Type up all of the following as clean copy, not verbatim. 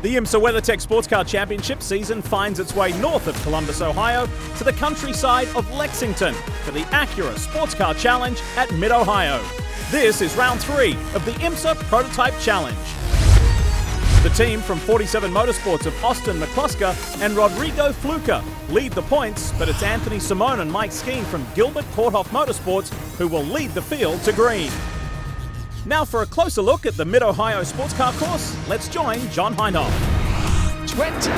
The IMSA WeatherTech Sports Car Championship season finds its way north of Columbus, Ohio, to the countryside of Lexington for the Acura Sports Car Challenge at Mid-Ohio. This is round 3 of the IMSA Prototype Challenge. The team from 47 Motorsports of Austin McCluskey and Rodrigo Fluker lead the points, but it's Anthony Simone and Mike Skeen from Gilbert Korthoff Motorsports who will lead the field to green. Now for a closer look at the Mid-Ohio Sports Car course, let's join John Hindhoff. 23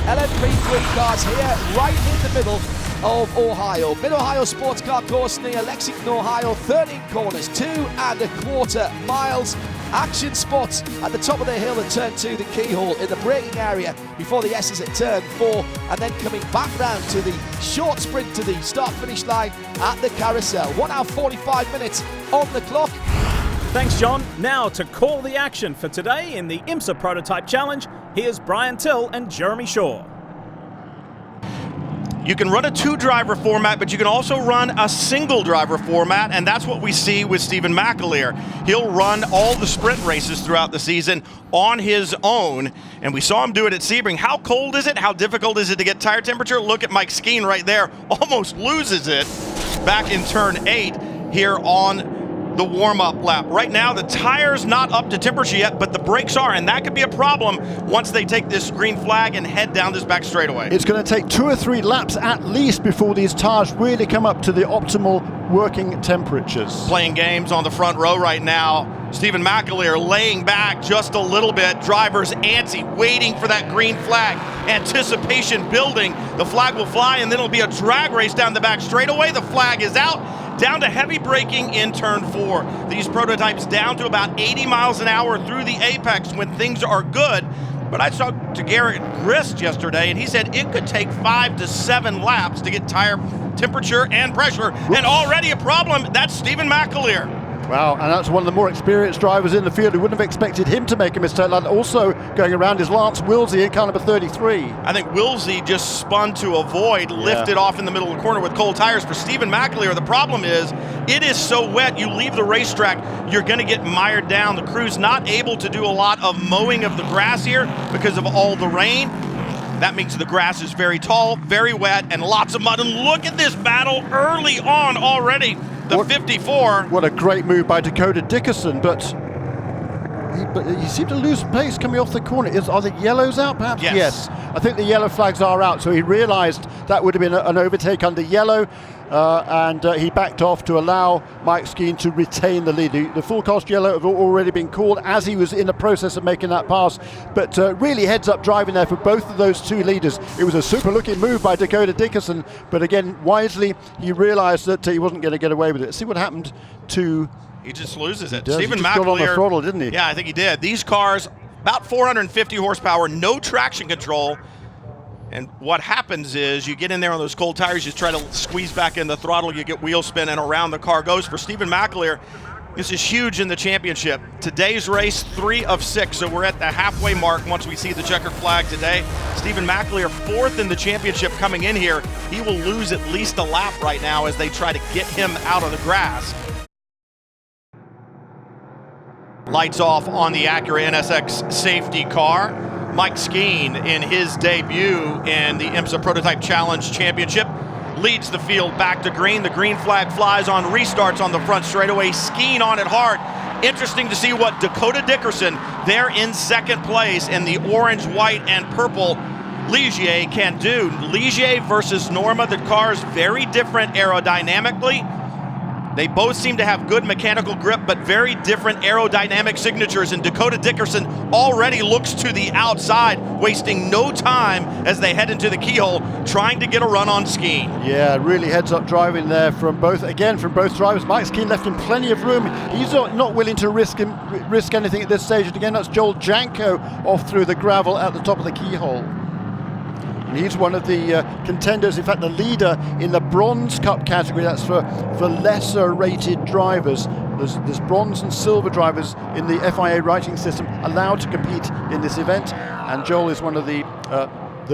LMP grid cars here, right in the middle of Ohio. Mid-Ohio Sports Car course near Lexington, Ohio, 13 corners, 2.25 miles. Action spots at the top of the hill at turn 2, the keyhole in the braking area before the S's at turn 4, and then coming back round to the short sprint to the start-finish line at the carousel. 1 hour 45 minutes on the clock. Thanks, John. Now to call the action for today in the IMSA Prototype Challenge, here's Brian Till and Jeremy Shaw. You can run a 2-driver format, but you can also run a single-driver format, and that's what we see with Stevan Mcaleer. He'll run all the sprint races throughout the season on his own, and we saw him do it at Sebring. How cold is it? How difficult is it to get tire temperature? Look at Mike Skeen right there, almost loses it back in turn 8 here on the warm-up lap. Right now, the tire's not up to temperature yet, but the brakes are, and that could be a problem once they take this green flag and head down this back straightaway. It's going to take 2 or 3 laps at least before these tires really come up to the optimal working temperatures. Playing games on the front row right now. Stevan Mcaleer laying back just a little bit. Drivers antsy, waiting for that green flag. Anticipation building. The flag will fly, and then it'll be a drag race down the back straightaway. The flag is out. Down to heavy braking in turn 4. These prototypes down to about 80 miles an hour through the apex when things are good. But I talked to Garrett Grist yesterday, and he said it could take 5 to 7 laps to get tire temperature and pressure. And already a problem, that's Stevan Mcaleer. Wow, and that's one of the more experienced drivers in the field. We wouldn't have expected him to make a mistake. Like also going around is Lance Willsey in car number 33. I think Willsey just spun to avoid, lifted off in the middle of the corner with cold tires. For Stevan Mcaleer, the problem is it is so wet, you leave the racetrack, you're going to get mired down. The crew's not able to do a lot of mowing of the grass here because of all the rain. That means the grass is very tall, very wet, and lots of mud. And look at this battle early on already. The 54. What a great move by Dakota Dickerson, but he seemed to lose pace coming off the corner. Are the yellows out, perhaps? Yes. I think the yellow flags are out, so he realized that would have been an overtake under yellow, and he backed off to allow Mike Skeen to retain the lead. The full cost yellow have already been called as he was in the process of making that pass, but really heads-up driving there for both of those two leaders. It was a super-looking move by Dakota Dickerson, but again, wisely, he realized that he wasn't going to get away with it. See what happened to... He just loses it. Stevan Mcaleer got on the throttle, didn't he? Yeah, I think he did. These cars, about 450 horsepower, no traction control. And what happens is you get in there on those cold tires, you try to squeeze back in the throttle, you get wheel spin, and around the car goes. For Stevan Mcaleer, this is huge in the championship. Today's race, 3 of 6, so we're at the halfway mark once we see the checkered flag today. Stevan Mcaleer, 4th in the championship coming in here. He will lose at least a lap right now as they try to get him out of the grass. Lights off on the Acura NSX safety car. Mike Skeen, in his debut in the IMSA Prototype Challenge Championship, leads the field back to green. The green flag flies on restarts on the front straightaway. Skeen on it hard. Interesting to see what Dakota Dickerson, there in second place in the orange, white, and purple Ligier can do. Ligier versus Norma, the cars very different aerodynamically. They both seem to have good mechanical grip, but very different aerodynamic signatures, and Dakota Dickerson already looks to the outside, wasting no time as they head into the keyhole, trying to get a run on Skeen. Yeah, really heads-up driving there from both drivers. Mike Skeen left him plenty of room. He's not willing to risk anything at this stage. And again, that's Joel Janko off through the gravel at the top of the keyhole. And he's one of the contenders, in fact the leader in the Bronze Cup category. That's for lesser rated drivers. There's bronze and silver drivers in the FIA rating system allowed to compete in this event, and Joel is one of the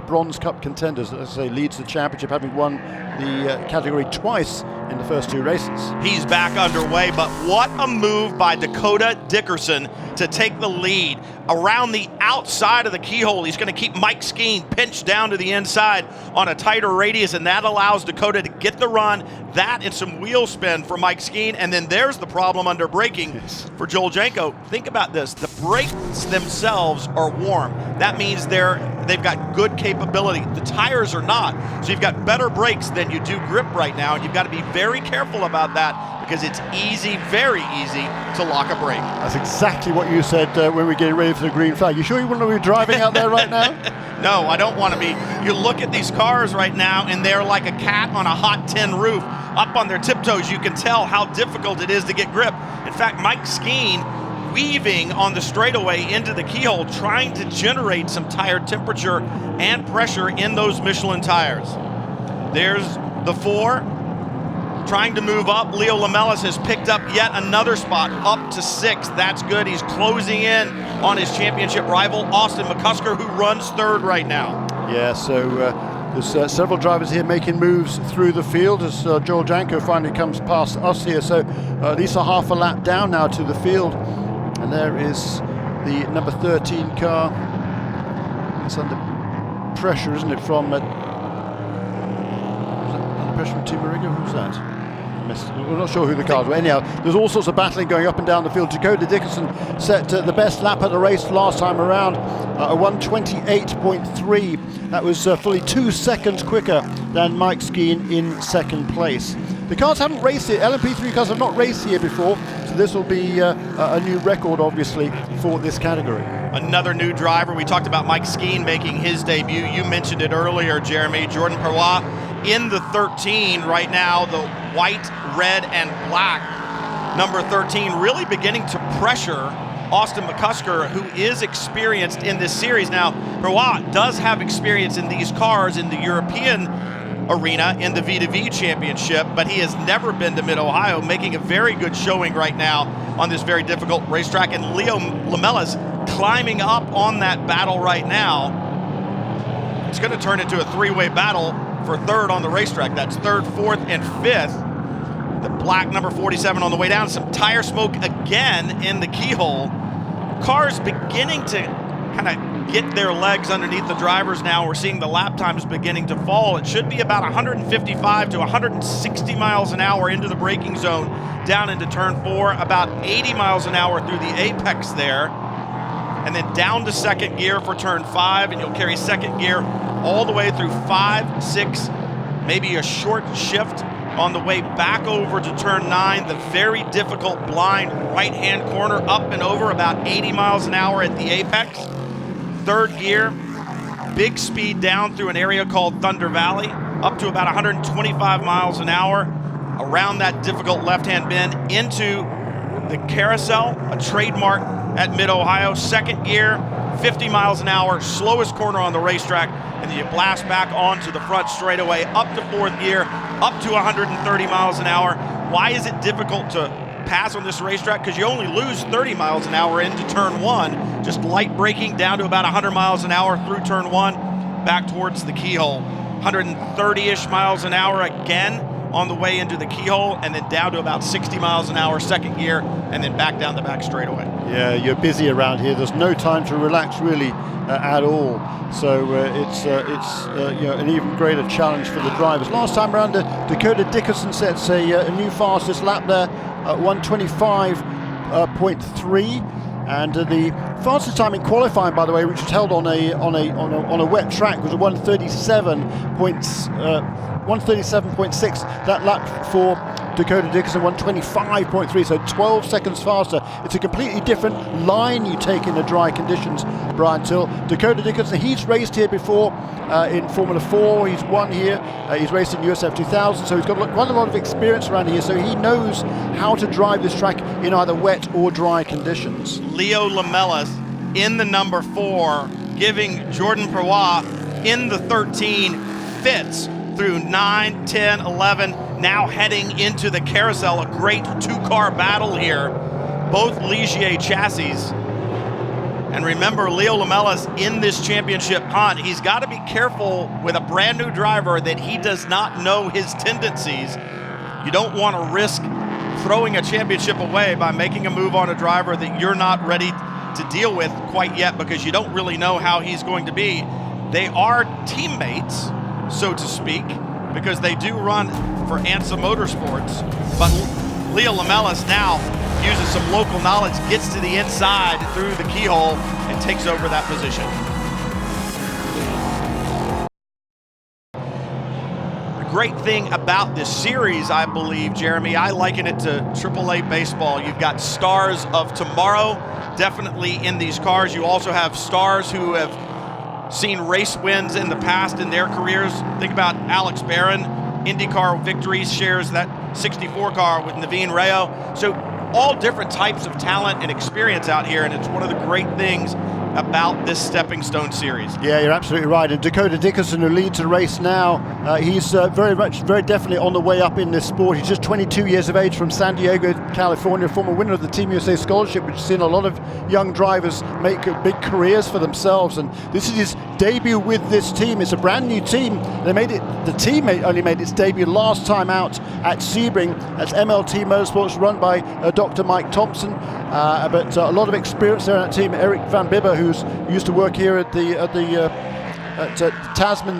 Bronze Cup contenders. As I say, leads the championship, having won the category twice in the first 2 races. He's back underway, but what a move by Dakota Dickerson to take the lead around the outside of the keyhole. He's going to keep Mike Skeen pinched down to the inside on a tighter radius, and that allows Dakota to get the run. That and some wheel spin for Mike Skeen, and then there's the problem under braking for Joel Janko. Think about this. The brakes themselves are warm. That means they've got good capability. The tires are not. So you've got better brakes than you do grip right now, and you've got to be very careful about that because it's easy, very easy to lock a brake. That's exactly what you said when we were getting ready for the green flag. You sure you wouldn't be driving out there right now? No, I don't want to be. You look at these cars right now, and they're like a cat on a hot tin roof. Up on their tiptoes, you can tell how difficult it is to get grip. In fact, Mike Skeen weaving on the straightaway into the keyhole, trying to generate some tire temperature and pressure in those Michelin tires. There's the 4, trying to move up. Leo Lamelas has picked up yet another spot, up to 6. That's good. He's closing in on his championship rival, Austin McCusker, who runs 3rd right now. Yeah, so there's several drivers here making moves through the field as Joel Janko finally comes past us here. So at least a half a lap down now to the field. And there is the number 13 car. It's under pressure, isn't it, from under pressure from Team Rodrigo? Who's that? We're not sure who the cars were. Anyhow, there's all sorts of battling going up and down the field. Dakota Dickerson set the best lap of the race last time around, a 1:28.3. That was fully 2 seconds quicker than Mike Skeen in 2nd place. The cars haven't raced here. LMP3 cars have not raced here before, so this will be a new record, obviously, for this category. Another new driver. We talked about Mike Skeen making his debut. You mentioned it earlier, Jeremy. Jordan Perrois in the 13 right now, the white, red, and black. Number 13 really beginning to pressure Austin McCusker, who is experienced in this series. Now, Perrois does have experience in these cars in the European arena in the V2V championship, but he has never been to Mid-Ohio, making a very good showing right now on this very difficult racetrack. And Leo Lamelas climbing up on that battle right now. It's going to turn into a 3-way battle for 3rd on the racetrack. That's 3rd, 4th, and 5th. The black number 47 on the way down. Some tire smoke again in the keyhole. Cars beginning to kind of get their legs underneath the drivers now. We're seeing the lap times beginning to fall. It should be about 155 to 160 miles an hour into the braking zone down into turn 4, about 80 miles an hour through the apex there, and then down to 2nd gear for turn 5, and you'll carry 2nd gear all the way through 5, 6, maybe a short shift on the way back over to turn 9, the very difficult blind right-hand corner up and over about 80 miles an hour at the apex. 3rd gear, big speed down through an area called Thunder Valley, up to about 125 miles an hour, around that difficult left-hand bend into the carousel, a trademark at Mid-Ohio. 2nd gear, 50 miles an hour, slowest corner on the racetrack, and then you blast back onto the front straightaway, up to 4th gear, up to 130 miles an hour. Why is it difficult to pass on this racetrack? Because you only lose 30 miles an hour into turn 1, just light braking down to about 100 miles an hour through turn 1, back towards the keyhole. 130-ish miles an hour again on the way into the keyhole, and then down to about 60 miles an hour 2nd gear, and then back down the back straightaway. Yeah, you're busy around here. There's no time to relax really at all. So it's an even greater challenge for the drivers. Last time around, Dakota Dickerson sets a new fastest lap there at 1:25.3. And the fastest time in qualifying, by the way, which was held on a wet track, was a 1:37.6. That lap for Dakota Dickerson, 1:25.3, so 12 seconds faster. It's a completely different line you take in the dry conditions, Brian Till. Dakota Dickerson, he's raced here before in Formula 4. He's won here. He's raced in USF 2000, so he's got quite a lot of experience around here, so he knows how to drive this track in either wet or dry conditions. Leo Lamelas in the number 4, giving Jordan Perrois in the 13 fits through 9, 10, 11, now heading into the carousel. A great 2-car battle here, both Ligier chassis. And remember, Leo Lamelas in this championship hunt, he's got to be careful with a brand new driver that he does not know his tendencies. You don't want to risk throwing a championship away by making a move on a driver that you're not ready to deal with quite yet, because you don't really know how he's going to be. They are teammates, so to speak, because they do run for IMSA Motorsports, but Leo Lamelas now uses some local knowledge, gets to the inside through the keyhole, and takes over that position. The great thing about this series, I believe, Jeremy, I liken it to AAA baseball. You've got stars of tomorrow definitely in these cars. You also have stars who have seen race wins in the past in their careers. Think about Alex Barron, IndyCar victories, shares that 64 car with Naveen Rayo. So all different types of talent and experience out here, and it's one of the great things about this Stepping Stone series. Yeah, you're absolutely right. And Dakota Dickerson, who leads the race now, he's very definitely on the way up in this sport. He's just 22 years of age, from San Diego, California, former winner of the Team USA Scholarship, which has seen a lot of young drivers make big careers for themselves. And this is his debut with this team. It's a brand new team. The team only made its debut last time out at Sebring. That's MLT Motorsports, run by Dr. Mike Thompson. But a lot of experience there in that team. Eric Van Bibber, who's used to work here at Tasman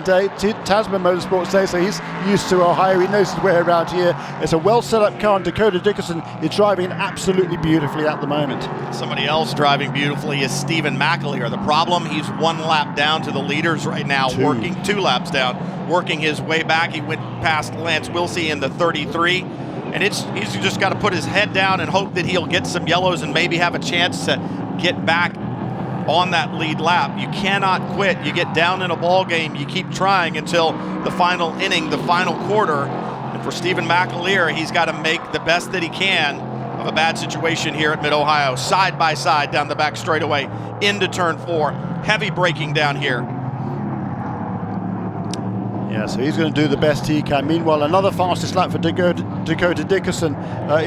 Motorsports Day, so he's used to Ohio. He knows his way around here. It's a well set up car, and Dakota Dickerson is driving absolutely beautifully at the moment. Somebody else driving beautifully is Stevan Mcaleer. The problem, he's one lap down to the leaders right now, working 2 laps down, working his way back. He went past Lance Wilsey in the 33. And he's just got to put his head down and hope that he'll get some yellows and maybe have a chance to get back on that lead lap. You cannot quit. You get down in a ball game, you keep trying until the final inning, the final quarter. And for Stevan Mcaleer, he's got to make the best that he can of a bad situation here at Mid-Ohio. Side by side down the back straightaway into turn 4. Heavy braking down here. Yeah, so he's going to do the best he can. Meanwhile, another fastest lap for Dakota Dickerson.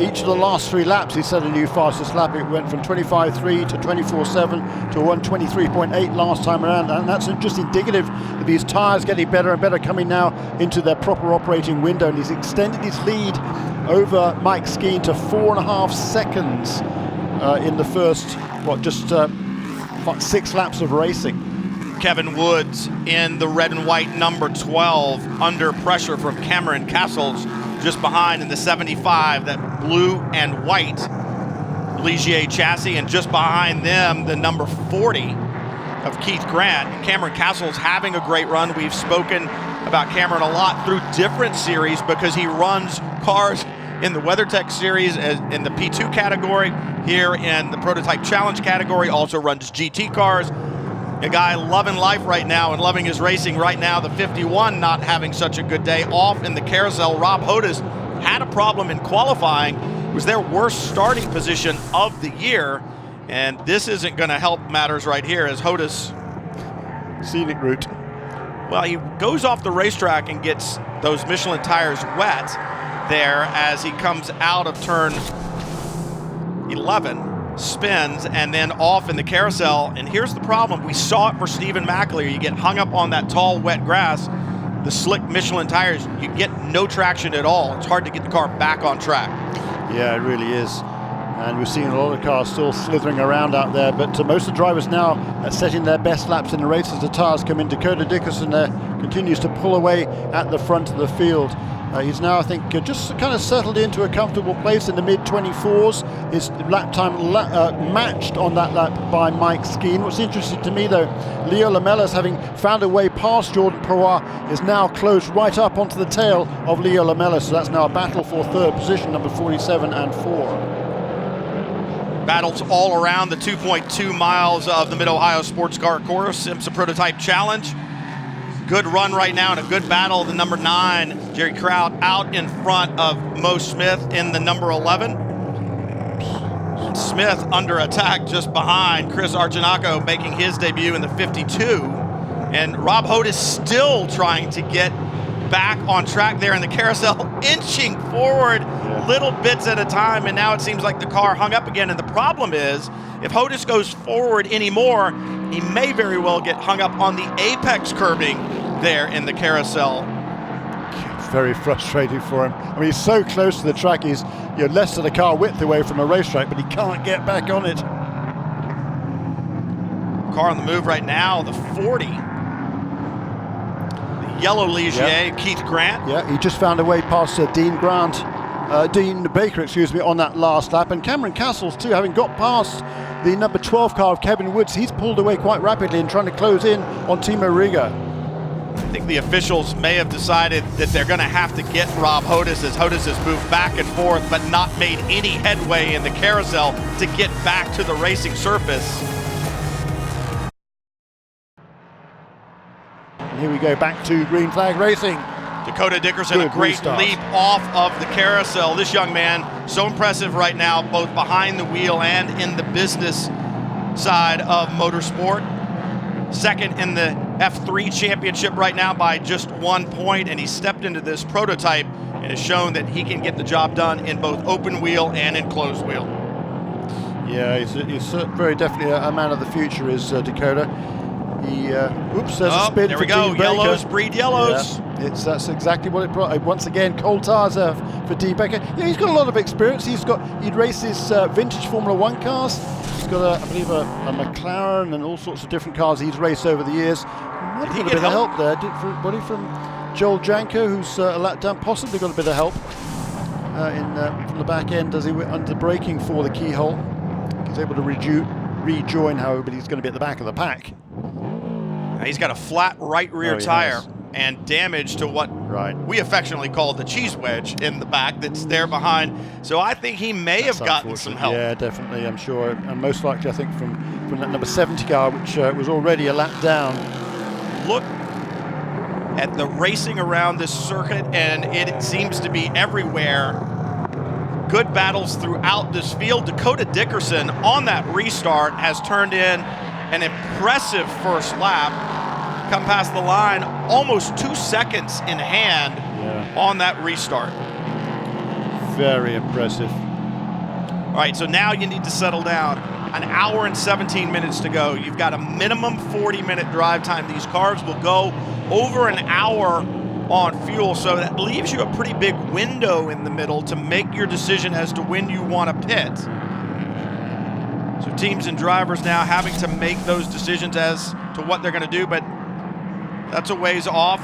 Each of the last 3 laps, he set a new fastest lap. It went from 25.3 to 24.7 to 123.8 last time around. And that's just indicative of these tyres getting better and better, coming now into their proper operating window. And he's extended his lead over Mike Skeen to 4.5 seconds in the first, just 6 laps of racing. Kevin Woods in the red and white number 12, under pressure from Cameron Castles, just behind in the 75, that blue and white Ligier chassis, and just behind them the number 40 of Keith Grant. Cameron Castles having a great run. We've spoken about Cameron a lot through different series because he runs cars in the WeatherTech series in the P2 category, here in the Prototype Challenge category, also runs GT cars. A guy loving life right now and loving his racing right now. The 51 not having such a good day off in the carousel. Rob Hodes had a problem in qualifying. It was their worst starting position of the year. And this isn't going to help matters right here as Hodes, scenic route. Well, he goes off the racetrack and gets those Michelin tires wet there as he comes out of turn 11. Spins and then off in the carousel. And here's the problem. We saw it for Stevan Mcaleer. You get hung up on that tall, wet grass, the slick Michelin tires, you get no traction at all. It's hard to get the car back on track. Yeah, it really is. And we're seeing a lot of cars still slithering around out there, but most of the drivers now are setting their best laps in the race as the tires come in. Dakota Dickerson there continues to pull away at the front of the field. He's now, I think, just kind of settled into a comfortable place in the mid-24s. His lap time matched on that lap by Mike Skeen. What's interesting to me, though, Leo Lamelas, having found a way past Jordan Perrois, is now closed right up onto the tail of Leo Lamelas. So that's now a battle for 3rd position, number 47 and 4. Battles all around the 2.2 miles of the Mid-Ohio Sports Car Course, IMSA Prototype Challenge. Good run right now and a good battle. The number 9, Jerry Kraut, out in front of Mo Smith in the number 11. Smith under attack just behind Chris Archinaco, making his debut in the 52. And Rob Hodes is still trying to get back on track there in the carousel, inching forward little bits at a time, and now it seems like the car hung up again. And the problem is, if Hodes goes forward anymore, he may very well get hung up on the apex curbing there in the carousel. very frustrating for him. I mean, he's so close to the track, he's less than a car width away from a racetrack, but he can't get back on it. Car on the move right now, the 40. The yellow Ligier, Keith Grant. Yeah, he just found a way past Dean Baker, on that last lap. And Cameron Castles too, having got past the number 12 car of Kevin Woods, he's pulled away quite rapidly and trying to close in on Timo Riga. I think the officials may have decided that they're going to have to get Rob Hodes as Hodes has moved back and forth but not made any headway in the carousel to get back to the racing surface. And here we go back to green flag racing. Dakota Dickerson, a great leap off of the carousel. This young man, so impressive right now, both behind the wheel and in the business side of motorsport. Second in the F3 championship right now by just 1 point, and he stepped into this prototype and has shown that he can get the job done in both open wheel and in closed wheel. Yeah, he's very definitely a man of the future, is Dakota. He, there's a spin. There we go. Yellows breed yellows. Yeah, that's exactly what it brought. Once again, cold tires for Dean Baker. Yeah, he's got a lot of experience. He'd races vintage Formula One cars. He's got, I believe, a McLaren and all sorts of different cars he's raced over the years. Might have got a bit of help there. From Joel Janko, who's a lap down, possibly got a bit of help from the back end as he went under braking for the keyhole. He's able to rejoin, however, but he's going to be at the back of the pack. He's got a flat right rear tire and damage to what we affectionatally call the cheese wedge in the back that's there behind. So I think he may have gotten some help. Yeah, definitely, I'm sure. And most likely, I think, from that number 70 car, which was already a lap down. Look at the racing around this circuit, and it seems to be everywhere. Good battles throughout this field. Dakota Dickerson on that restart has turned in an impressive first lap. Come past the line, almost 2 seconds in hand on that restart. Very impressive. All right, so now you need to settle down. An hour and 17 minutes to go. You've got a minimum 40-minute drive time. These cars will go over an hour on fuel, so that leaves you a pretty big window in the middle to make your decision as to when you want to pit. So teams and drivers now having to make those decisions as to what they're going to do, but that's a ways off.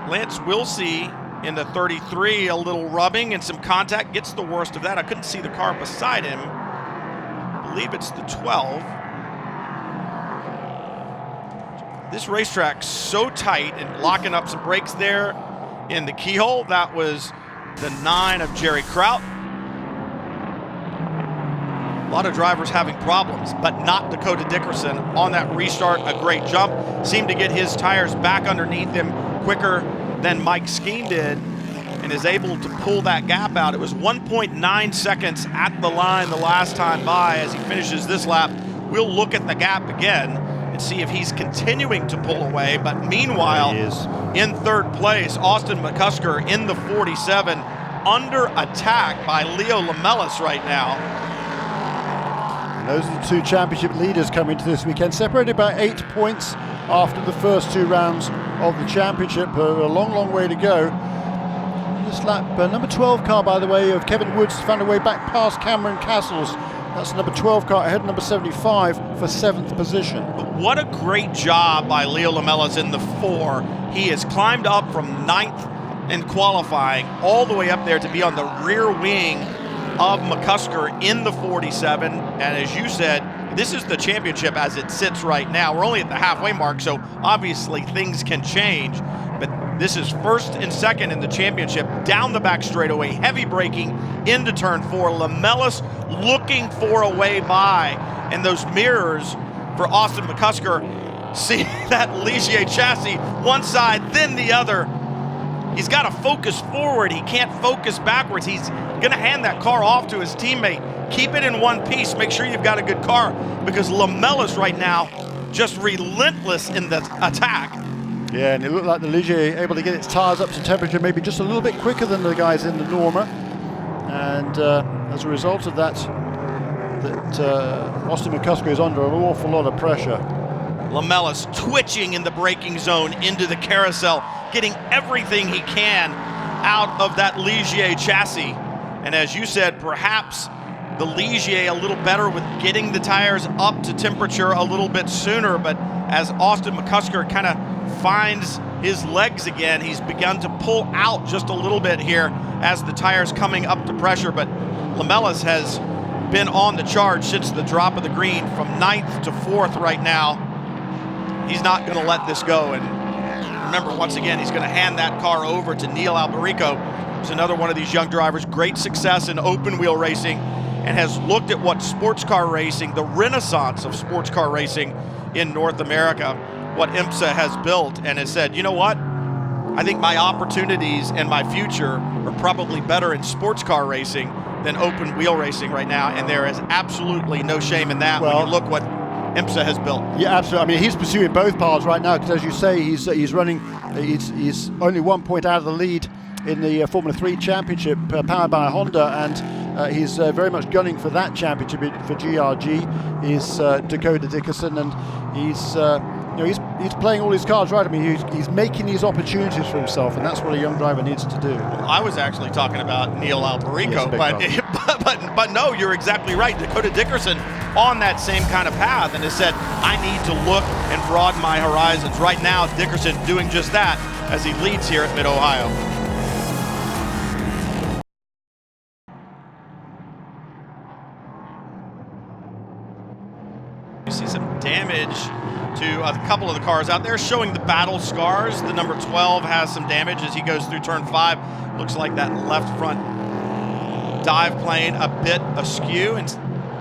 Lance Wilsey in the 33, a little rubbing and some contact, gets the worst of that. I couldn't see the car beside him. I believe it's the 12. This racetrack's so tight, and locking up some brakes there in the keyhole. That was the 9 of Jerry Kraut. A lot of drivers having problems, but not Dakota Dickerson on that restart. A great jump. Seemed to get his tires back underneath him quicker than Mike Skeen did, and is able to pull that gap out. It was 1.9 seconds at the line the last time by. As he finishes this lap, we'll look at the gap again and see if he's continuing to pull away. But meanwhile, in third place, Austin McCusker in the 47, under attack by Leo Lamelas right now. Those are the two championship leaders coming to this weekend, separated by 8 points after the first 2 rounds of the championship. A long, long way to go. This lap, number 12 car, by the way, of Kevin Woods found a way back past Cameron Castles. That's number 12 car ahead of number 75 for 7th position. But what a great job by Leo Lamelas in the 4. He has climbed up from 9th in qualifying all the way up there to be on the rear wing of McCusker in the 47, and as you said, this is the championship as it sits right now. We're only at the halfway mark, so obviously things can change, but this is first and second in the championship. Down the back straightaway, heavy braking into turn 4. Lamelas looking for a way by, and those mirrors for Austin McCusker, see that Ligier chassis, one side, then the other. He's got to focus forward. He can't focus backwards. He's going to hand that car off to his teammate. Keep it in one piece. Make sure you've got a good car, because Lamelas right now just relentless in the attack. Yeah, and it looked like the Ligier able to get its tires up to temperature maybe just a little bit quicker than the guys in the Norma. And as a result of that, Austin McCusker is under an awful lot of pressure. Lamelas twitching in the braking zone into the carousel, getting everything he can out of that Ligier chassis. And as you said, perhaps the Ligier a little better with getting the tires up to temperature a little bit sooner, but as Austin McCusker kind of finds his legs again, he's begun to pull out just a little bit here as the tire's coming up to pressure. But Lamelas has been on the charge since the drop of the green from 9th to 4th right now. He's not going to let this go. And remember, once again, he's going to hand that car over to Neil Alberico, who's another one of these young drivers. Great success in open wheel racing and has looked at what sports car racing, the renaissance of sports car racing in North America, what IMSA has built, and has said, you know what? I think my opportunities and my future are probably better in sports car racing than open wheel racing right now, and there is absolutely no shame in that when you look what IMSA has built. Yeah, absolutely. I mean, he's pursuing both paths right now because, as you say, he's running. He's only 1 point out of the lead in the Formula 3 Championship, powered by Honda, and he's very much gunning for that championship for GRG. Is Dakota Dickerson, and he's playing all his cards right. I mean, he's making these opportunities for himself, and that's what a young driver needs to do. Well, I was actually talking about Neil Alberico, but no, you're exactly right. Dakota Dickerson on that same kind of path, and has said, I need to look and broaden my horizons. Right now, Dickerson doing just that as he leads here at Mid-Ohio. You see some damage to a couple of the cars out there, showing the battle scars. The number 12 has some damage as he goes through turn 5. Looks like that left front dive plane a bit askew. And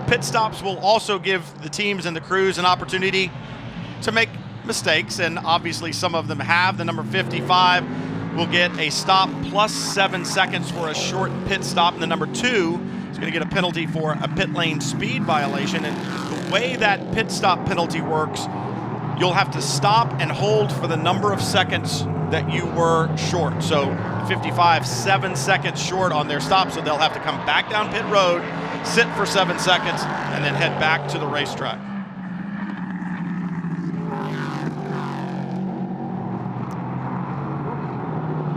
pit stops will also give the teams and the crews an opportunity to make mistakes, and obviously some of them have. The number 55 will get a stop plus 7 seconds for a short pit stop, and the number 2 is going to get a penalty for a pit lane speed violation. And the way that pit stop penalty works, you'll have to stop and hold for the number of seconds that you were short. So 55, 7 seconds short on their stop, so they'll have to come back down pit road, sit for 7 seconds, and then head back to the racetrack.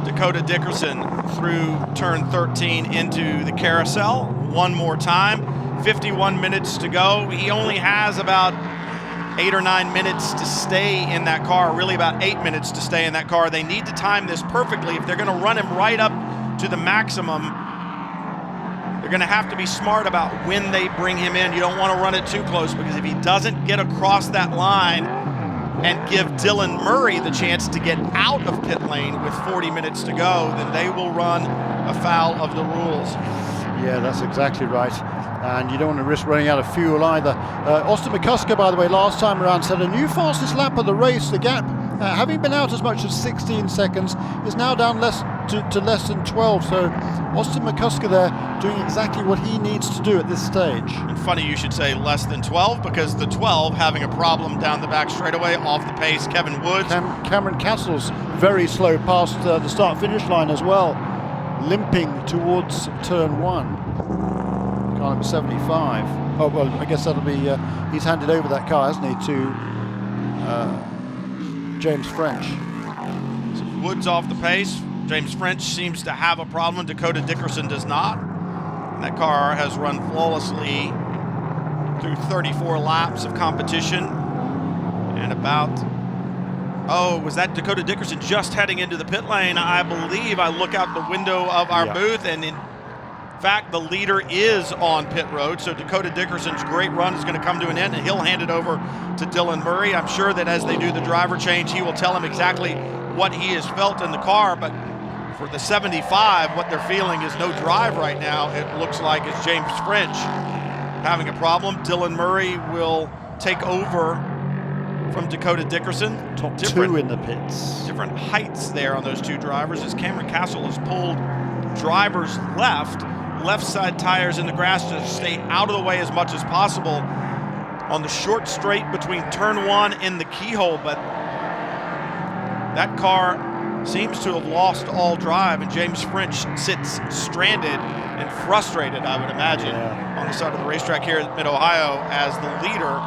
Dakota Dickerson through turn 13 into the carousel one more time. 51 minutes to go. He only has about 8 or 9 minutes to stay in that car, really about 8 minutes to stay in that car. They need to time this perfectly. If they're going to run him right up to the maximum, they're going to have to be smart about when they bring him in. You don't want to run it too close, because if he doesn't get across that line and give Dylan Murray the chance to get out of pit lane with 40 minutes to go, then they will run afoul of the rules. Yeah, that's exactly right. And you don't want to risk running out of fuel either. Austin McCusker, by the way, last time around set a new fastest lap of the race. The gap, having been out as much as 16 seconds, is now down to less than 12. So Austin McCusker there doing exactly what he needs to do at this stage. And funny you should say less than 12, because the 12 having a problem down the back straightaway, off the pace. Kevin Woods. Cameron Castle's very slow past the start-finish line as well, limping towards turn 1. Car number 75. Oh, well, I guess that'll be, he's handed over that car, hasn't he, to James French. So Woods off the pace. James French seems to have a problem. Dakota Dickerson does not. And that car has run flawlessly through 34 laps of competition. And about, was that Dakota Dickerson just heading into the pit lane? I believe I look out the window of our booth, and in fact, the leader is on pit road, so Dakota Dickerson's great run is going to come to an end, and he'll hand it over to Dylan Murray. I'm sure that as they do the driver change, he will tell him exactly what he has felt in the car, but for the 75, what they're feeling is no drive right now. It looks like it's James French having a problem. Dylan Murray will take over from Dakota Dickerson. Top 2 in the pits. Different heights there on those two drivers, as Cameron Castle has pulled drivers left side tires in the grass to stay out of the way as much as possible on the short straight between turn 1 and the keyhole. But that car seems to have lost all drive, and James French sits stranded and frustrated, I would imagine, on the side of the racetrack here at Mid-Ohio as the leader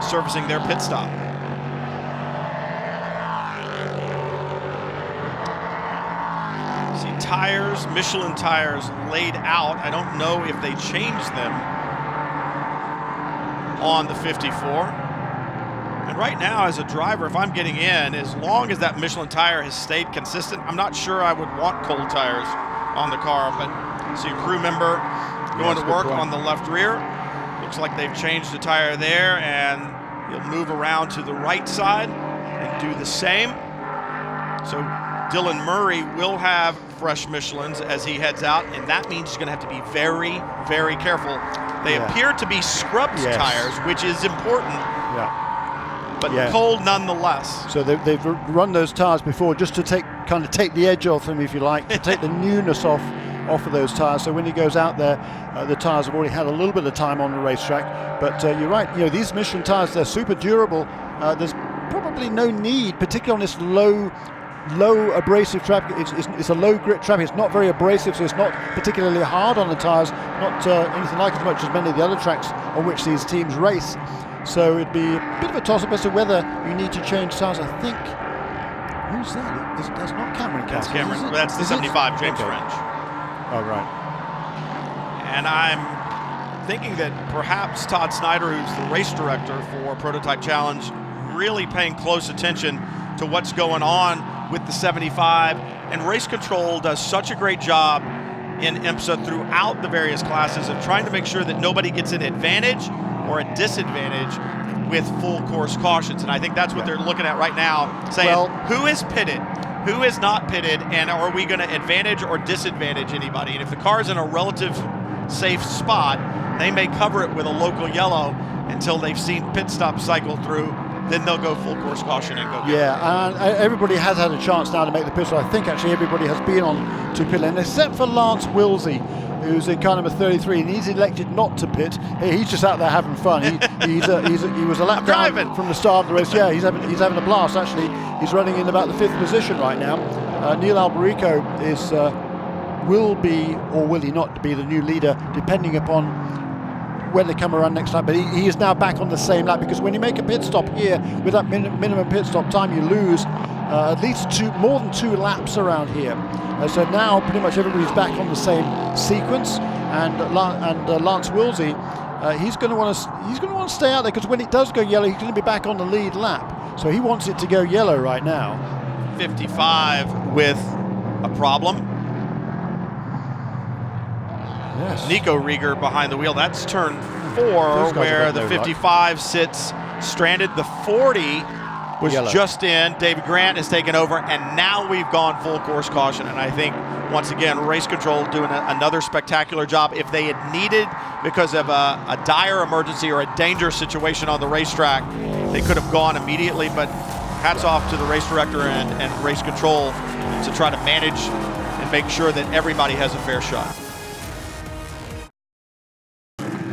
servicing their pit stop. tires, Michelin tires, laid out. I don't know if they changed them on the 54. And right now, as a driver, if I'm getting in, as long as that Michelin tire has stayed consistent, I'm not sure I would want cold tires on the car. But see a crew member going to work on the left rear. Looks like they've changed the tire there, and he'll move around to the right side and do the same. So Dylan Murray will have fresh Michelins as he heads out, and that means he's going to have to be very, very careful. They appear to be scrubbed tires, which is important. But cold nonetheless. So they've run those tires before just to take the edge off them, if you like, to take the newness off of those tires. So when he goes out there, the tires have already had a little bit of time on the racetrack. But you're right. You know, these Michelin tires, they're super durable. There's probably no need, particularly on this low abrasive track. It's a low grit track. It's not very abrasive, so it's not particularly hard on the tires. Not anything like as much as many of the other tracks on which these teams race. So it'd be a bit of a toss-up as to whether you need to change tires. I think. Who's that? That's not Cameron. That's Cameron. Well, that's the 75, James French. Oh, right. And I'm thinking that perhaps Todd Snyder, who's the race director for Prototype Challenge, really paying close attention to what's going on with the 75. And Race Control does such a great job in IMSA throughout the various classes of trying to make sure that nobody gets an advantage or a disadvantage with full course cautions. And I think that's what they're looking at right now, saying who is pitted, who is not pitted, and are we going to advantage or disadvantage anybody? And if the car's in a relative safe spot, they may cover it with a local yellow until they've seen pit stop cycle through. Then they'll go full course caution and go. And everybody has had a chance now to make the pit stop. I think actually everybody has been on to pit lane, except for Lance Wilsey, who's in car number 33, and he's elected not to pit. He's just out there having fun. He was a lap down from the start of the race. Yeah, he's having a blast. Actually, he's running in about the 5th position right now. Neil Alberico will be, or will he not be, the new leader, depending upon when they come around next lap. But he is now back on the same lap, because when you make a pit stop here with that minimum pit stop time, you lose at least more than 2 laps around here. So now pretty much everybody's back on the same sequence, and Lance Wilsey, he's going to want to stay out there, because when it does go yellow, he's going to be back on the lead lap. So he wants it to go yellow right now. 55 with a problem. Yes. Nico Rieger behind the wheel. That's turn 4 where the 55 sits stranded. The 40 was just in. David Grant has taken over, and now we've gone full course caution. And I think, once again, Race Control doing another spectacular job. If they had needed, because of a dire emergency or a dangerous situation on the racetrack, they could have gone immediately. But hats off to the race director and Race Control to try to manage and make sure that everybody has a fair shot.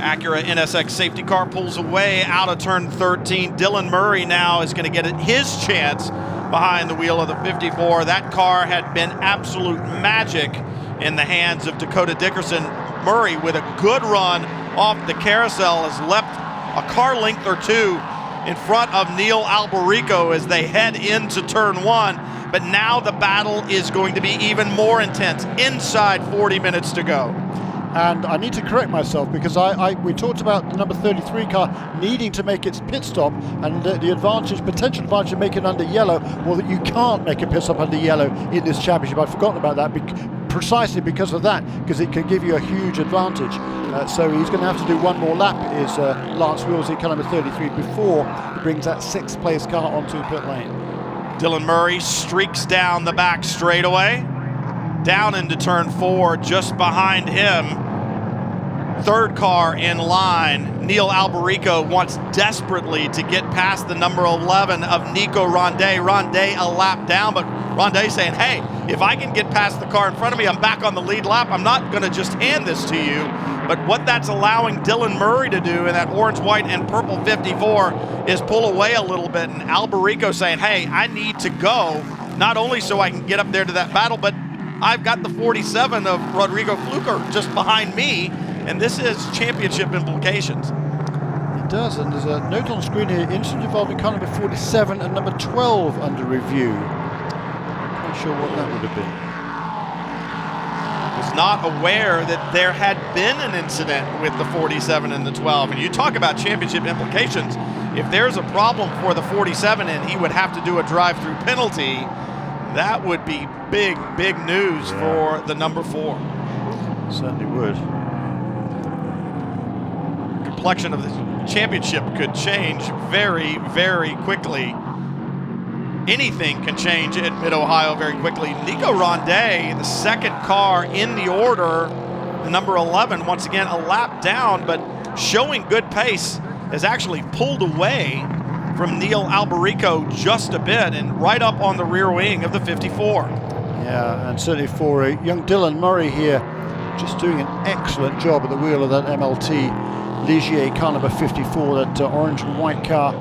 Acura NSX safety car pulls away out of turn 13. Dylan Murray now is going to get his chance behind the wheel of the 54. That car had been absolute magic in the hands of Dakota Dickerson. Murray, with a good run off the carousel, has left a car length or 2 in front of Neil Alberico as they head into turn 1. But now the battle is going to be even more intense. Inside 40 minutes to go. And I need to correct myself, because we talked about the number 33 car needing to make its pit stop, and the potential advantage of making under yellow, well, that you can't make a pit stop under yellow in this championship. I'd forgotten about that precisely because of that, because it can give you a huge advantage. So he's going to have to do one more lap, is Lance Wilsey, car number 33, before he brings that 6th place car onto pit lane. Dylan Murray streaks down the back straightaway. Down into turn 4, just behind him. 3rd car in line. Neil Alberico wants desperately to get past the number 11 of Nico Rondet. Rondet a lap down, but Rondet saying, hey, if I can get past the car in front of me, I'm back on the lead lap. I'm not going to just hand this to you. But what that's allowing Dylan Murray to do in that orange, white, and purple 54 is pull away a little bit. And Alberico saying, hey, I need to go, not only so I can get up there to that battle, but I've got the 47 of Rodrigo Fluker just behind me, and this is championship implications. It does, and there's a note on screen here, incident involving car number 47 and number 12 under review. Not sure what that would have been. was not aware that there had been an incident with the 47 and the 12. And you talk about championship implications. If there's a problem for the 47 and he would have to do a drive-through penalty, that would be big, big news for the number 4. Certainly would. Complexion of the championship could change very, very quickly. Anything can change in Mid-Ohio very quickly. Nico Ronday, the second car in the order, the number 11, once again a lap down, but showing good pace, has actually pulled away from Neil Alberico just a bit and right up on the rear wing of the 54. Yeah, and certainly for young Dylan Murray here, just doing an excellent job at the wheel of that MLT Ligier car number 54. That orange and white car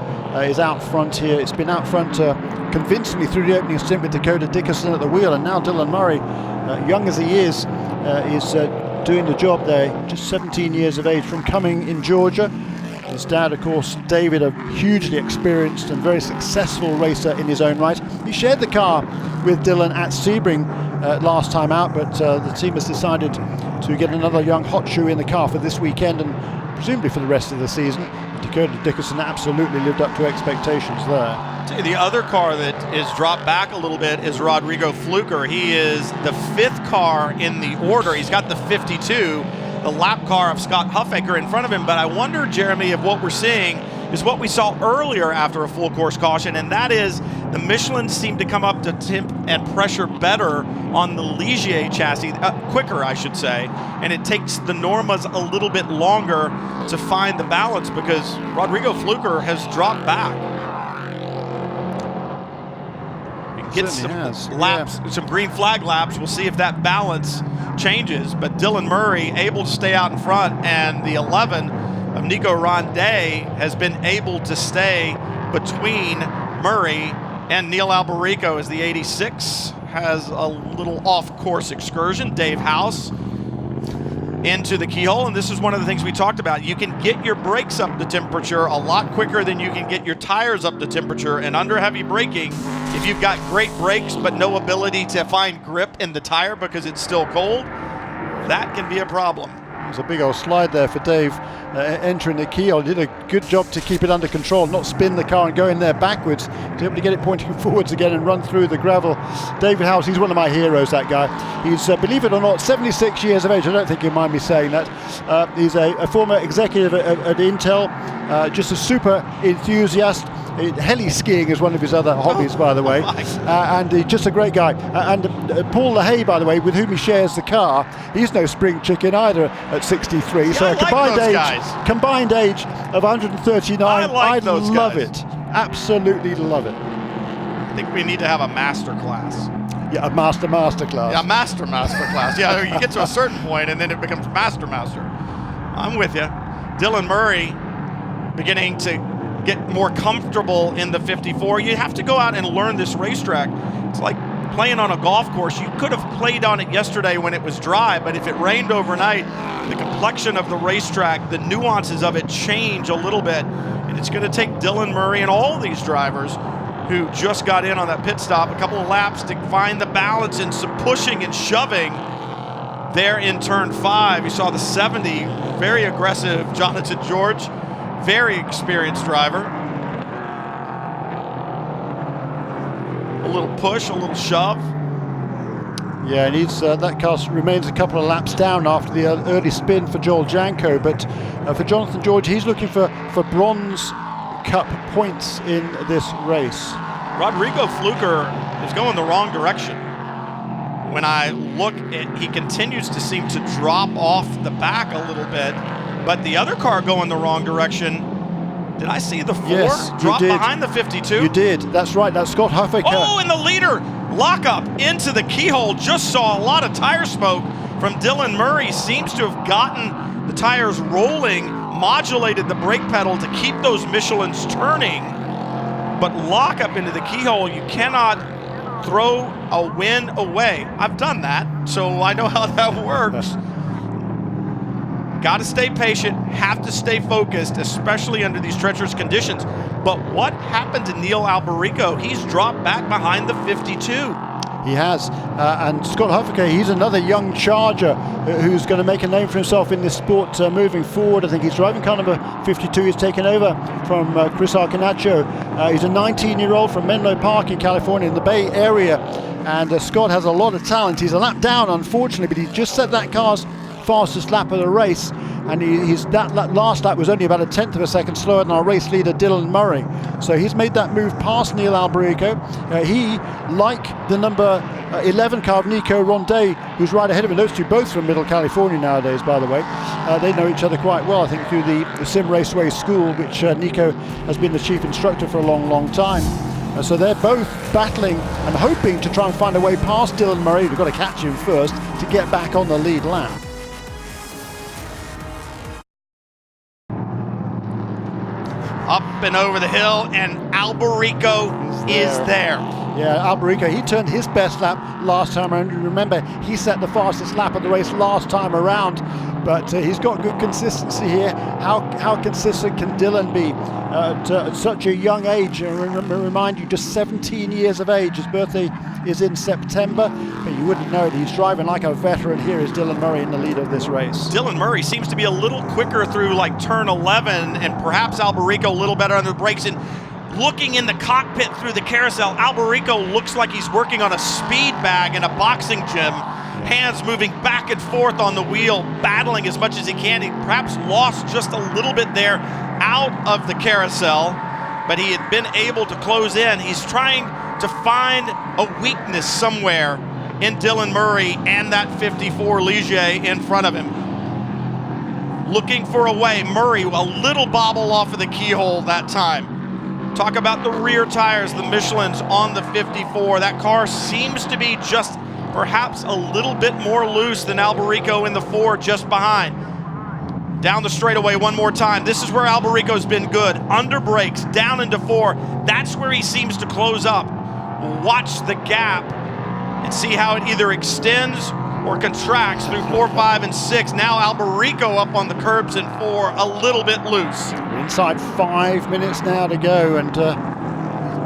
is out front here. It's been out front convincingly through the opening stint with Dakota Dickerson at the wheel, and now Dylan Murray, young as he is doing the job there. Just 17 years of age, from Cumming in Georgia. His dad, of course, David, a hugely experienced and very successful racer in his own right. He shared the car with Dylan at Sebring last time out, but the team has decided to get another young hot shoe in the car for this weekend and presumably for the rest of the season. Dakota Dickerson absolutely lived up to expectations there. The other car that is dropped back a little bit is Rodrigo Fluker. He is the 5th car in the order. He's got the 52. The lap car of Scott Huffaker in front of him, but I wonder, Jeremy, if what we're seeing is what we saw earlier after a full course caution, and that is the Michelin seem to come up to temp and pressure better on the Ligier chassis, quicker I should say, and it takes the Normas a little bit longer to find the balance because Rodrigo Fluker has dropped back. Gets some laps, some green flag laps. We'll see if that balance changes. But Dylan Murray able to stay out in front, and the 11 of Nico Ronday has been able to stay between Murray and Neil Alberico as the 86 has a little off-course excursion. Dave House into the keyhole, and this is one of the things we talked about. You can get your brakes up to temperature a lot quicker than you can get your tires up to temperature, and under heavy braking, if you've got great brakes but no ability to find grip in the tire because it's still cold, that can be a problem. There's a big old slide there for Dave entering the keyhole. He did a good job to keep it under control, not spin the car and go in there backwards. To be able to get it pointing forwards again and run through the gravel. David House, he's one of my heroes, that guy. He's, believe it or not, 76 years of age. I don't think you mind me saying that. He's a former executive at Intel, just a super enthusiast. Heli skiing is one of his other hobbies, by the way, and just a great guy. And Paul LaHaye, by the way, with whom he shares the car, he's no spring chicken either at 63. Yeah, so a combined age of 139. I love it. Absolutely love it. I think we need to have a master class. Yeah, a master class. Yeah, master class. Yeah, you get to a certain point and then it becomes master. I'm with you. Dylan Murray beginning to get more comfortable in the 54. You have to go out and learn this racetrack. It's like playing on a golf course. You could have played on it yesterday when it was dry, but if it rained overnight, the complexion of the racetrack, the nuances of it change a little bit. And it's going to take Dylan Murray and all these drivers who just got in on that pit stop a couple of laps to find the balance and some pushing and shoving there in turn 5. You saw the 70, very aggressive Jonathan George. Very experienced driver. A little push, a little shove. Yeah, and that car remains a couple of laps down after the early spin for Joel Janko, but for Jonathan George, he's looking for Bronze Cup points in this race. Rodrigo Fluker is going the wrong direction. When I look, he continues to seem to drop off the back a little bit. But the other car going the wrong direction. Did I see the 4 drop behind the 52? You did. That's right. That's Scott Huffaker. Oh, and the leader lockup into the keyhole. Just saw a lot of tire smoke from Dylan Murray. Seems to have gotten the tires rolling, modulated the brake pedal to keep those Michelins turning. But lockup into the keyhole, you cannot throw a win away. I've done that, so I know how that works. Got to stay patient, have to stay focused, especially under these treacherous conditions. But what happened to Neil Alberico? He's dropped back behind the 52. He has. And Scott Huffaker, he's another young charger who's going to make a name for himself in this sport moving forward. I think he's driving car number 52. He's taken over from Chris Arcanaccio. He's a 19-year-old from Menlo Park in California in the Bay Area. And Scott has a lot of talent. He's a lap down, unfortunately, but he just set that car's fastest lap of the race. And that last lap was only about 1/10 of a second slower than our race leader Dylan Murray. So he's made that move past Neil Alberico. He, like the number 11 car of Nico Ronday, who's right ahead of him. Those two both from Middle California nowadays, by the way. They know each other quite well, I think, through the Sim Raceway School, which Nico has been the chief instructor for a long, long time. So they're both battling and hoping to try and find a way past Dylan Murray. We've got to catch him first to get back on the lead lap. Up and over the hill, and Alberico is there. Yeah, Alberico, he turned his best lap last time around. Remember, he set the fastest lap of the race last time around, but he's got good consistency here. How consistent can Dylan be at such a young age? Remind you, just 17 years of age. His birthday is in September, but you wouldn't know it. He's driving like a veteran. Here is Dylan Murray in the lead of this race. Dylan Murray seems to be a little quicker through like turn 11, and perhaps Alberico a little better on the brakes. And looking in the cockpit through the carousel, Alberico looks like he's working on a speed bag in a boxing gym. Hands moving back and forth on the wheel, battling as much as he can. He perhaps lost just a little bit there out of the carousel, but he had been able to close in. He's trying to find a weakness somewhere in Dylan Murray and that 54 Ligier in front of him. Looking for a way. Murray, a little bobble off of the keyhole that time. Talk about the rear tires, the Michelins on the 54. That car seems to be just perhaps a little bit more loose than Alberico in the 4 just behind. Down the straightaway one more time. This is where Alberico's been good. Under brakes, down into 4. That's where he seems to close up. Watch the gap and see how it either extends or contracts through 4, 5, and 6. Now Alberico up on the curbs in 4, a little bit loose. We're inside 5 minutes now to go, and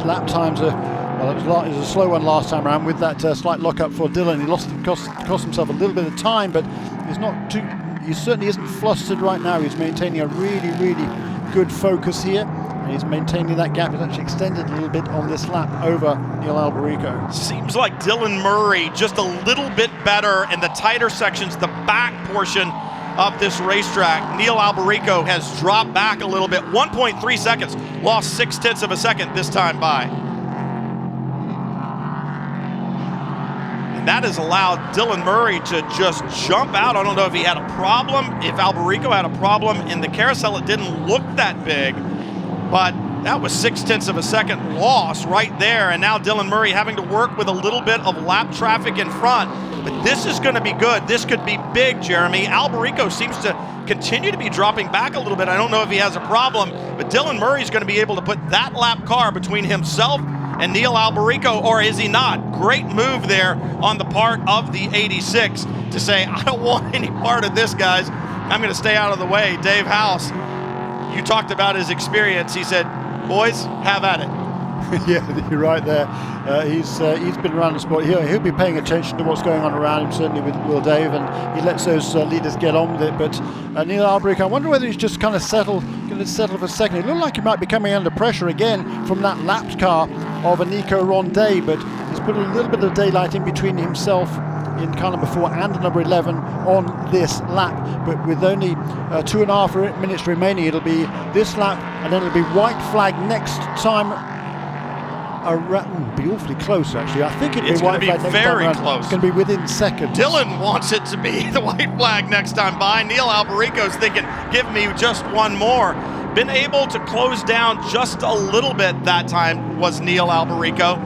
lap times are, well, it was a slow one last time around with that slight lockup for Dylan. He cost himself a little bit of time, but he certainly isn't flustered right now. He's maintaining a really, really good focus here. And he's maintaining that gap. He's actually extended a little bit on this lap over Neil Alberico. Seems like Dylan Murray just a little bit better in the tighter sections, the back portion of this racetrack. Neil Alberico has dropped back a little bit. 1.3 seconds, lost 0.6 of a second this time by. And that has allowed Dylan Murray to just jump out. I don't know if he had a problem, if Alberico had a problem in the carousel. It didn't look that big. But that was 0.6 of a second loss right there. And now Dylan Murray having to work with a little bit of lap traffic in front. But this is going to be good. This could be big, Jeremy. Alberico seems to continue to be dropping back a little bit. I don't know if he has a problem, but Dylan Murray's going to be able to put that lap car between himself and Neil Alberico, or is he not? Great move there on the part of the 86 to say, I don't want any part of this, guys. I'm going to stay out of the way. Dave House, you talked about his experience. He said, boys, have at it. Yeah, you're right there. He's been around the sport. He'll be paying attention to what's going on around him, certainly with Will Dave, and he lets those leaders get on with it. But Neil Alberico, I wonder whether he's just kind of going to settle for a second. It looked like he might be coming under pressure again from that lapped car of a Nico Ronday, but he's put a little bit of daylight in between himself in car number 4 and number 11 on this lap, but with only 2.5 minutes remaining, it'll be this lap, and then it'll be white flag next time around. Be awfully close, actually. I think it'll be white flag next time around. Very close. It's going to be within seconds. Dylan wants it to be the white flag next time by. Neil Alberico's thinking, give me just one more. Been able to close down just a little bit that time was Neil Alberico.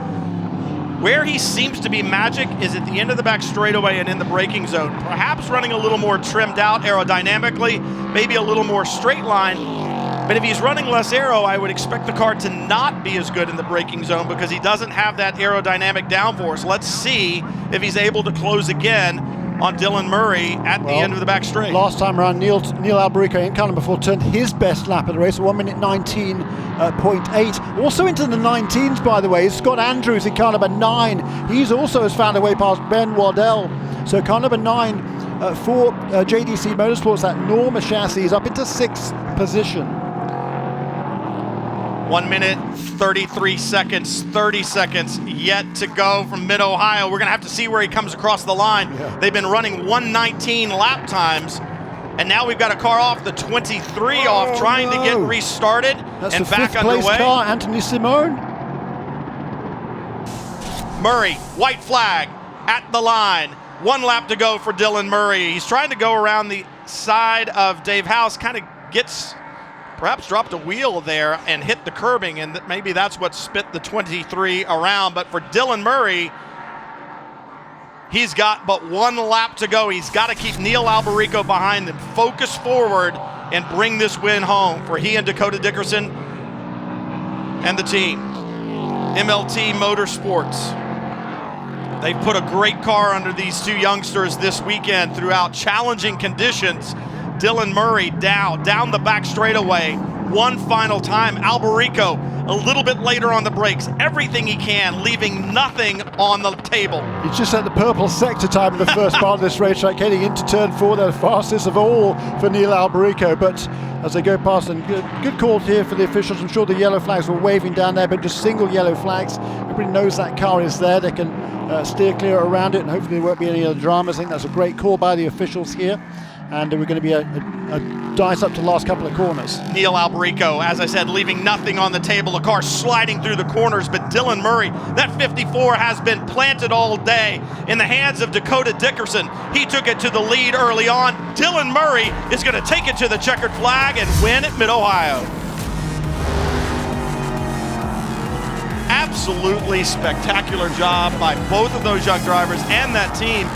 Where he seems to be magic is at the end of the back straightaway and in the braking zone. Perhaps running a little more trimmed out aerodynamically, maybe a little more straight line. But if he's running less aero, I would expect the car to not be as good in the braking zone because he doesn't have that aerodynamic downforce. Let's see if he's able to close again. on Dylan Murray at the end of the back straight. Last time around, Neil Alberico in car number 4 turned his best lap of the race, 1 minute 19.8. Also into the 19s, by the way, is Scott Andrews in car number 9. He's also has found a way past Ben Waddell. So car number 9 for JDC Motorsports, that Norma chassis, is up into 6th position. 1 minute, 33 seconds, 30 seconds yet to go from Mid-Ohio. We're going to have to see where he comes across the line. Yeah. They've been running 1:19 lap times, and now we've got a car off the 23 trying to get restarted. That's and the back 5th place underway. car, Anthony Simone. Murray, white flag at the line. 1 lap to go for Dylan Murray. He's trying to go around the side of Dave House, kind of perhaps dropped a wheel there and hit the curbing, and maybe that's what spit the 23 around. But for Dylan Murray, he's got but 1 lap to go. He's got to keep Neil Alberico behind him, focus forward, and bring this win home for he and Dakota Dickerson and the team. MLT Motorsports. They've put a great car under these 2 youngsters this weekend throughout challenging conditions. Dylan Murray down the back straightaway, 1 final time. Alberico a little bit later on the brakes, everything he can, leaving nothing on the table. He's just at the purple sector time in the first part of this racetrack, heading into turn 4, the fastest of all for Neil Alberico. But as they go past, and good call here for the officials. I'm sure the yellow flags were waving down there, but just single yellow flags. Everybody knows that car is there. They can steer clear around it, and hopefully there won't be any other dramas. I think that's a great call by the officials here. And we're going to be a dice up to the last couple of corners. Neil Alberico, as I said, leaving nothing on the table. The car sliding through the corners, but Dylan Murray, that 54 has been planted all day in the hands of Dakota Dickerson. He took it to the lead early on. Dylan Murray is going to take it to the checkered flag and win at Mid-Ohio. Absolutely spectacular job by both of those young drivers and that team.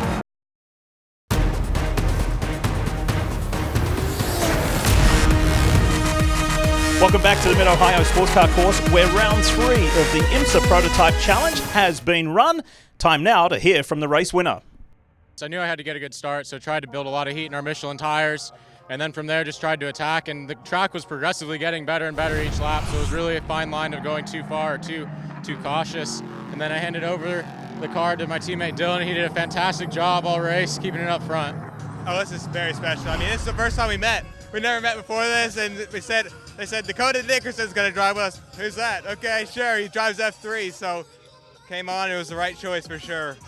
Welcome back to the Mid-Ohio Sports Car Course, where round 3 of the IMSA Prototype Challenge has been run. Time now to hear from the race winner. So I knew I had to get a good start, so tried to build a lot of heat in our Michelin tires, and then from there just tried to attack, and the track was progressively getting better and better each lap, so it was really a fine line of going too far or too cautious. And then I handed over the car to my teammate Dylan. He did a fantastic job all race, keeping it up front. Oh, this is very special. I mean, this is the first time we met. We never met before this, and they said Dakota Dickerson's going to drive with us. Who's that? Okay, sure. He drives F3, so came on. It was the right choice for sure.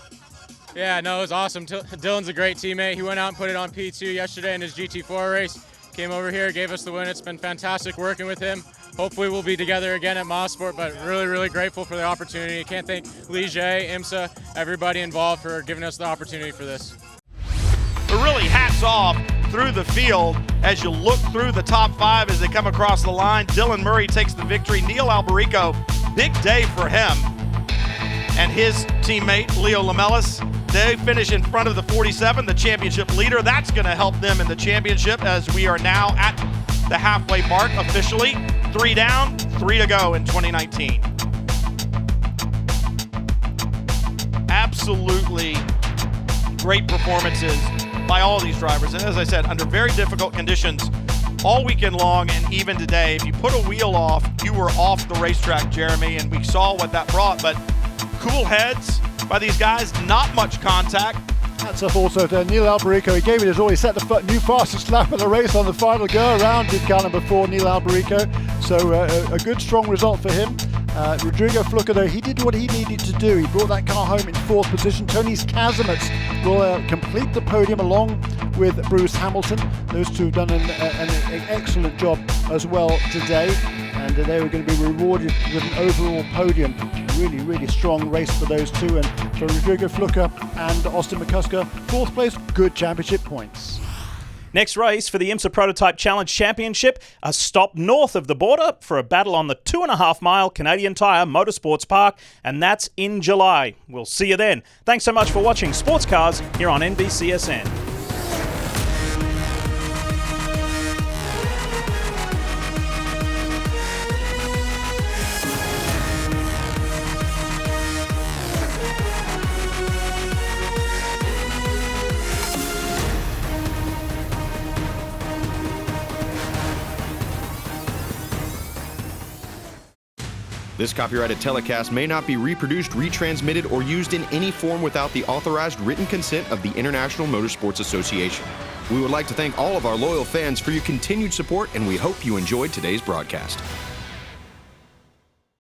Yeah, no, it was awesome. Dylan's a great teammate. He went out and put it on P2 yesterday in his GT4 race. Came over here, gave us the win. It's been fantastic working with him. Hopefully we'll be together again at Mosport, but really, really grateful for the opportunity. Can't thank Lige, IMSA, everybody involved for giving us the opportunity for this. But really, hats off through the field as you look through the top 5 as they come across the line. Dylan Murray takes the victory. Neil Alberico, big day for him. And his teammate, Leo Lamelas, they finish in front of the 47, the championship leader. That's going to help them in the championship as we are now at the halfway mark officially. 3 down, 3 to go in 2019. Absolutely great performances by all these drivers. And as I said, under very difficult conditions all weekend long and even today. If you put a wheel off, you were off the racetrack, Jeremy, and we saw what that brought. But cool heads by these guys, not much contact. That's up also to Neil Alberico. He gave it his all. He set the new fastest lap of the race on the final go around in car number 4, Neil Alberico. So a good, strong result for him. Rodrigo Fluker, though, he did what he needed to do. He brought that car home in 4th position. Tony's Kazimets will complete the podium along with Bruce Hamilton. Those two have done an excellent job as well today. And they were going to be rewarded with an overall podium. Really, really strong race for those two. And for Rodrigo Fluker and Austin McCusker, 4th place, good championship points. Next race for the IMSA Prototype Challenge Championship, a stop north of the border for a battle on the 2.5-mile Canadian Tire Motorsports Park, and that's in July. We'll see you then. Thanks so much for watching Sports Cars here on NBCSN. This copyrighted telecast may not be reproduced, retransmitted, or used in any form without the authorized written consent of the International Motorsports Association. We would like to thank all of our loyal fans for your continued support, and we hope you enjoyed today's broadcast.